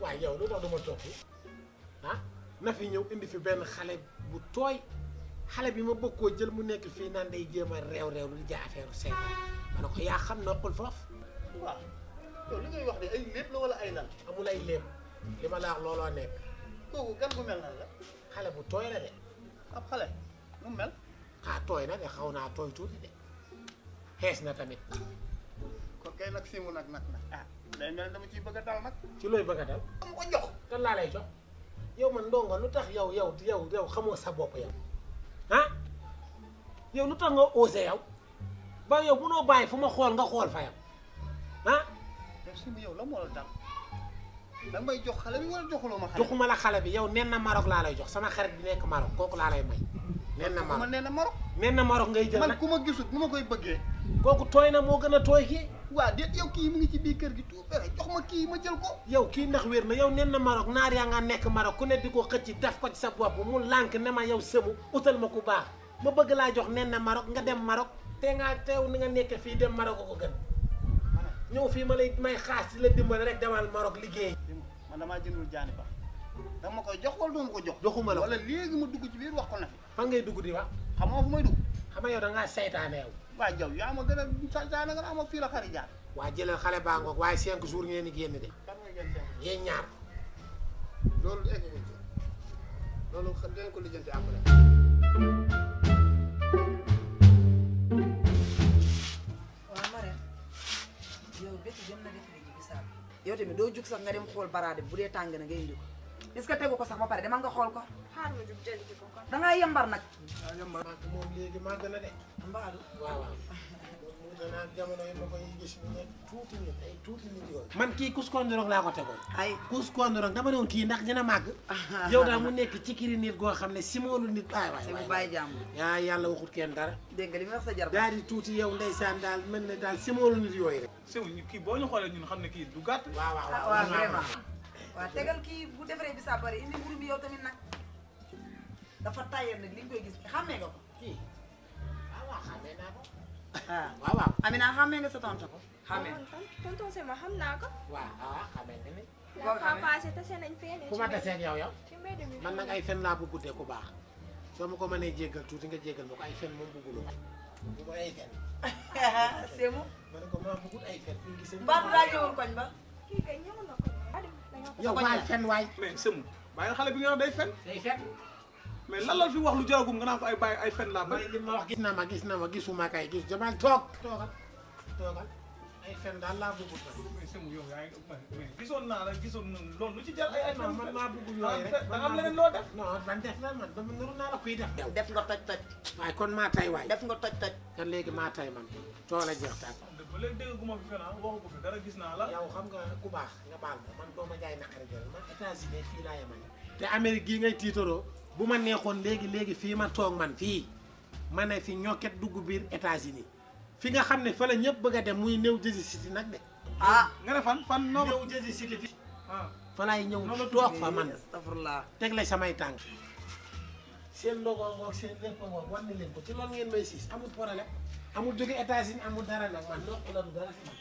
waaye yow lu tax du ma toog fi ah na fi ñëw indi fi benn xale bu tooy xale bi ma bëgg koo jël mu nekk fii naan day jéem a réew lu di jaay affaire seytaan ma ne ko yaa xam noppul foofu. waaw yow li ngay wax de ay lépp la wala ay lan. amul ay lépp li ma la wax looloo nekk. kooku gan gu mel nan la. xale bu tooy la de. ab xale mu mel. ah tooy na de xaw naa tooy tuuti de xees na tamit. kon kay nag siimu nag ah day mel dama ciy bëgg a dal nag. ci looy bëgg a dal. dama ko jox. kan laa lay jox yow man ndongo lu tax yow xamoo sa bopp yow ah yow lu tax nga osé yow ba yow munoo bàyyi fu ma xool nga xool fa yow ah. yow siimu yow la moo la dal da may jox xale bi wala joxuloo ma xale. joxuma la xale bi yow nen na Maroc laa lay jox sama xarit bi nekk Maroc kooku laa lay may. nen na Maroc nen na Maroc. nen na Maroc ngay jël nag man ku ma gisut nu ma koy bëggee. kooku tooy na moo gën a tooy kii. waa déet yow kii mu ngi ci biir kër gi tout pare jox ma kii ma jël ko. yow kii ndax wér na yow nen na Maroc naar yaa nga nekk Maroc ku ne di ko xëcc def ko ci sa bopp mu lànk ne ma yow sëmu utal ma ku baax ma bëgg laa jox nen na Maroc nga dem Maroc te nga teew ni nga nekk fii dem Maroc ko gën ñëw fii ma lay may xaas ci la dimbali rek demal Maroc liggéey. man damaa jëndul jaani ba danga ma koy jox wala doo ma ko jox. joxuma la wala léegi ma dugg ci biir wax ko na fi. fan ngay dugg di wax. xam nga fu may dugg. xam nga yow da ngaa saytaane yow. waa jaw yaa ma gën a saytaane nga ama fii la xari jaar. waa jëlal xale baa ngoog waaye 5 jours ngeen di génn de. kan nga gën seen. yéen ñaar. loolu egg ko ci loolu xam dinañ ko lijjanti après. waaw Marème yow bétti jëm na def léegi bisaab yow tamit doo jug sax nga dem xool baraade bu dee tàng na nga indi ko est-ce que tegu ko sax ba pare demal nga xool ko. xaar ma jug jëli ko kon. dangaa yembar nag. moom léegi maa gën a de. mbaadu waaw waaw. moom danaa jamono yi ma koy gis mu ne tuuti nit ay tuuti nit yooyu. man kii Kouskondirong laa ko tegoon. ay Kouskondirong dama ne woon kii ndax dina màgg. yow daal mu nekk ci kiri nit goo xam ne simoolu nit. waay mu bàyyi jàmm. yaa yàlla waxut kenn dara. dégg nga li muy wax sa jar. daal di tuuti yow ndeysaan daal mel ne daal simoolu nit yooyu rek. Sew kii boo ñu xoolee ñun xam ne kii du gàtt. waaw waaw ah waaw vraiment. waaw tegal kii bu defaree bisaab pare indi mburu bi yow tamit nag dafa tàyyeel nag li ñu koy gis xàmmee nga ko. kii waaw xamee naa ko. ah waaw waaw. Amina xàmmee nga sa tonton ko. xàmmee tonton Sema xam naa ko. waaw xamee nga ni. la fois passée tase nañ fee ne. ku ma tasee ak yow. ci mbedd mi man nag ay fen laa bëgg guddee ku baax soo ma ko mënee jéggal tuuti nga jéggal ma ko ay fen moom bëggulu ma bu ma ay fen. Sémou. ma ne ko maa bëggut ay fen fu ñu gisee. Mbadou daa ñëwul koñ ba. kii kay ñëw na ko. yow waay fen waay. mais Seydou bàyyi xale bi nga wax day fen. day fen. mais lan la fi wax lu jaragum nga naan ko ay bàyyi ay fen laa ba. li ma wax gis na ma gisuma kay gis jamal toogal ay fen daal laa bëggut ma. mais Seydou yow yaa ngi mais gisoon naa la gisoon nañu loolu lu ci jar ay fen. non man maa bëggul yooyu rek da nga am leneen loo def. non man def la man dama naru naa la kuy def. def nga toj. waaye kon maa tay waay. def nga toj. kan léegi maa tay man tool a jeex tàkk. ba léegi dégg gu ma fi fen ah waxu ko fi dara gis naa la. yow xam nga ku baax nga baal ma man doo ma jaay naqari jël man États-Unis fii laa yemal. te Amérique gii ngay tiitaroo bu ma neexoon léegi fii ma toog man fii ma ne fi ñokket dugg biir États-Unis fi nga xam ne fa la ñëpp bëgg a dem muy New Jersey City nag de. ah nga ne fan noo New Jersey City fi. ah fa laay ñëw toog fa man astafurlah. teg la samay tànk. seen logo ngoog seen lépp ngoog war na leen ko ci loolu ngeen may siis amul problème amul jóge États-Unis amul dara nag man nokk la du dara si man.